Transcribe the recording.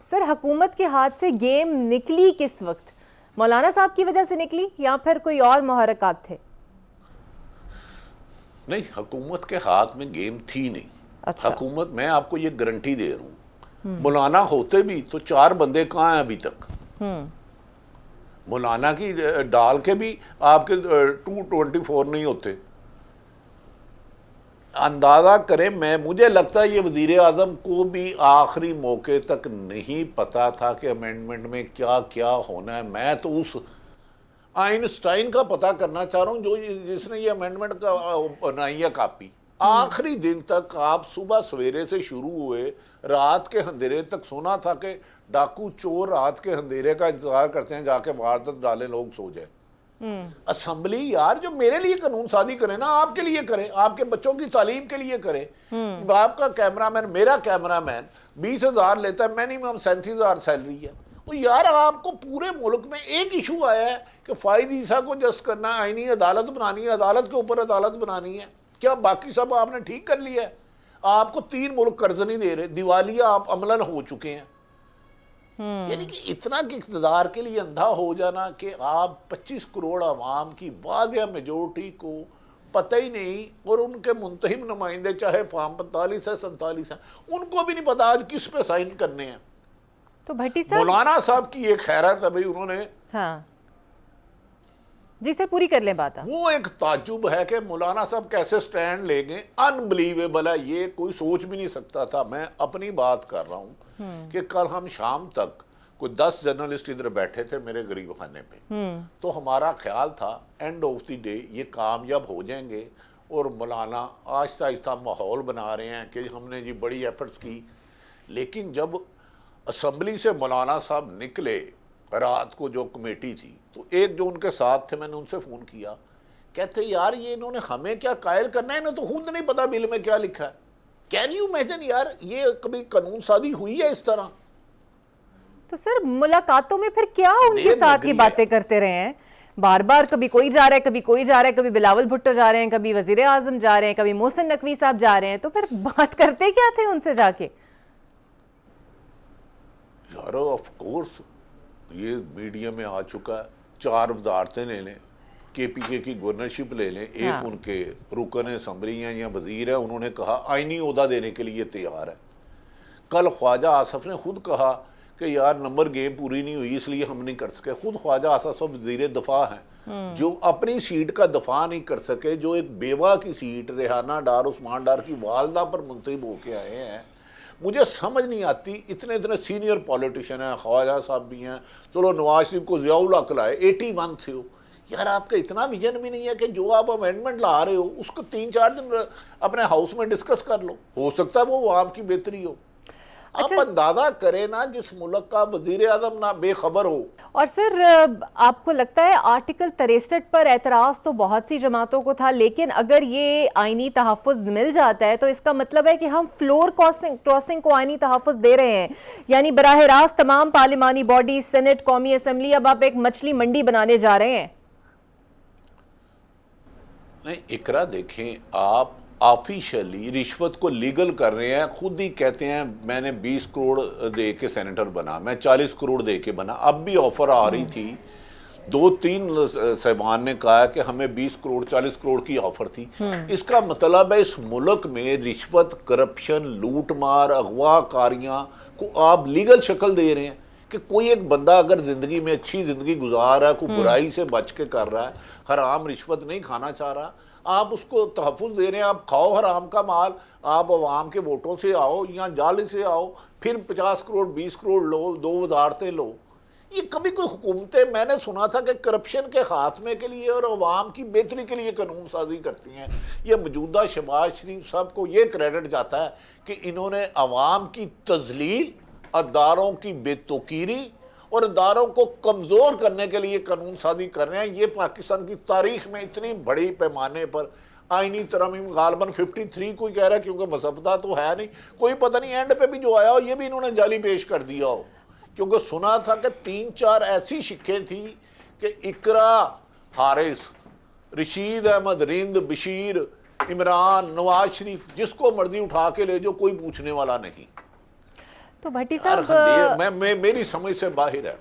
Sir हुकूमत के हाथ से गेम निकली किस वक्त? मौलाना साहब की वजह से निकली या फिर कोई और मुहर्रिकात थे? नहीं, हुकूमत के हाथ में गेम थी नहीं। अच्छा। हुकूमत, मैं आपको ये गारंटी दे रहा हूँ, मौलाना होते भी तो 4 बंदे कहाँ हैं अभी तक? मौलाना की डाल के भी आपके 224 नहीं होते। अंदाजा करें, मुझे लगता है ये वजीर आजम को भी आखिरी मौके तक नहीं पता था कि अमेंडमेंट में क्या क्या होना है। मैं तो उस आइंस्टाइन का पता करना चाह रहा हूं जो जिसने ये अमेंडमेंट का बनाई है कॉपी। आखिरी दिन तक आप सुबह सवेरे से शुरू हुए, रात के अंधेरे तक सुना था कि डाकू चोर रात के अंधेरे का इंतजार करते हैं, जाके वारदात डाले, लोग सो जाए। असेंबली यार जो मेरे लिए कानून साजी करे ना, आपके लिए करे, आपके बच्चों की तालीम के लिए करे। बाप का कैमरामैन, मेरा कैमरामैन 20,000 लेता है, मिनिमम 37,000 सैलरी है। तो यार आपको पूरे मुल्क में एक इशू आया है कि फायद ईसा को जस्ट करना, आईनी अदालत बनानी है, अदालत के ऊपर अदालत बनानी है। क्या बाकी सब आपने ठीक कर लिया है? आपको 3 मुल्क कर्ज नहीं दे रहे, दिवालिया आप अमलन हो चुके हैं। यानी कि इतना कि इक़्तिदार के लिए अंधा हो जाना कि आप 25 करोड़ आवाम की वादिया मेजोरिटी को पता ही नहीं, और उनके मुंतहिब नुमाइंदे चाहे फार्म 45 है 47 है, उनको भी नहीं पता आज किस पे साइन करने हैं। तो भट्टी साहब, मौलाना साहब की एक खैरत है भाई, उन्होंने, हाँ जी सर पूरी कर लें बात। वो एक ताज्जुब है कि मौलाना साहब कैसे स्टैंड लेंगे, अनबिलीवेबल है, ये कोई सोच भी नहीं सकता था। मैं अपनी बात कर रहा हूँ कि कल हम शाम तक कोई 10 जर्नलिस्ट इधर बैठे थे मेरे गरीब खाने पे, तो हमारा ख्याल था एंड ऑफ द डे ये कामयाब हो जाएंगे, और मौलाना आहिस्ता आहिस्ता माहौल बना रहे हैं कि हमने जी बड़ी एफर्ट्स की। लेकिन जब असम्बली से मौलाना साहब निकले रात को, जो कमेटी थी, तो एक जो उनके साथ थे, मैंने उनसे फ़ोन किया, कहते यार ये इन्होंने हमें क्या कायल करना है, इन्हें तो खुद नहीं पता बिल में क्या लिखा है। कैन यू इमेजिन यार, ये कभी कानून साजी हुई है इस तरह? तो सर मुलाकातों में फिर क्या उनके साथ ये बातें करते रहे हैं? बार बार कभी कोई जा रहा है, कभी कोई जा रहा है, कभी बिलावल भुट्टो जा रहे हैं, कभी वजीर आजम जा रहे हैं, कभी मोहसिन नकवी साहब जा रहे हैं, तो फिर बात करते क्या थे उनसे जाके? यार ऑफ कोर्स ये मीडिया में आ चुका है, 4 वजारतें ले लें, KPK की गवर्नरशिप ले लें, एक उनके रुकन असम्बली हैं या वजीर है, उन्होंने कहा आईनी ओहदा देने के लिए तैयार है। कल ख्वाजा आसफ ने खुद कहा कि यार नंबर गेम पूरी नहीं हुई इसलिए हम नहीं कर सके। खुद ख्वाजा आसफ वजीर दफा हैं जो अपनी सीट का दफा नहीं कर सके, जो एक बेवा की सीट रेहाना डार उस्मान डार की वालदा पर मुंतखब होके आए हैं। मुझे समझ नहीं आती, इतने इतने सीनियर पॉलिटिशियन हैं, ख्वाजा साहब भी हैं, चलो नवाज शरीफ को ज़ियाउल हक लाए, 81 से हो, यार आपका इतना विजन भी नहीं है कि जो आप अमेंडमेंट ला रहे हो उसको 3-4 दिन अपने हाउस में डिस्कस कर लो, हो सकता है वो आवाम की बेहतरी हो। अच्छा, आप अंदाजा करें ना, जिस मुल्क का वजीर आजम ना बेखबर हो। और सर आपको लगता है आर्टिकल 63 पर एतराज़ तो बहुत सी जमातों को था, लेकिन अगर ये आईनी तहफ़्फ़ुज़ मिल जाता है तो इसका मतलब है कि हम फ्लोर क्रॉसिंग को आईनी तहफ़्फ़ुज़ दे रहे हैं, यानी बराह रास्त तमाम पार्लिमानी बॉडी, सेनेट, कौमी असम्बली, अब आप एक मछली मंडी बनाने जा रहे हैं। नहीं इकरा, देखें आप ऑफिशियली रिश्वत को लीगल कर रहे हैं। खुद ही कहते हैं मैंने 20 करोड़ दे के सेनेटर बना, मैं 40 करोड़ दे के बना। अब भी ऑफर आ रही थी, 2-3 साहबान ने कहा कि हमें 20 करोड़ 40 करोड़ की ऑफर थी। इसका मतलब है इस मुल्क में रिश्वत, करप्शन, लूट मार, अगवाकारियाँ को आप लीगल शक्ल दे रहे हैं कि कोई एक बंदा अगर ज़िंदगी में अच्छी ज़िंदगी गुजार रहा है, कोई बुराई से बच के कर रहा है, हराम रिश्वत नहीं खाना चाह रहा, आप उसको तहफ़्फ़ुज़ दे रहे हैं। आप खाओ हराम का माल, आप अवाम के वोटों से आओ या जाले से आओ, फिर 50 करोड़ 20 करोड़ लो, 2 वजारतें लो। ये कभी कोई हुकूमतें, मैंने सुना था कि करप्शन के खात्मे के लिए और अवाम की बेहतरी के लिए कानून साजी करती हैं। ये मौजूदा शहबाज शरीफ साहब को ये क्रेडिट जाता है कि इन्होंने अवाम की तजलील, अदारों की बेतौकीरी और अदारों को कमज़ोर करने के लिए कानून साजी कर रहे हैं। ये पाकिस्तान की तारीख में इतनी बड़ी पैमाने पर आईनी तरमीम गालबन 53 कोई कह रहा है, क्योंकि मसफ्ता तो है नहीं, कोई पता नहीं एंड पे भी जो आया हो ये भी इन्होंने जाली पेश कर दिया हो, क्योंकि सुना था कि 3-4 ऐसी शिक्कें थी कि इकरा, हारिस, रशीद अहमद, रिंद, बशीर, इमरान, नवाज शरीफ, जिसको मर्जी उठा के ले जो, कोई पूछने वाला नहीं। तो भट्टी यार साहब मेरी समझ से बाहर है।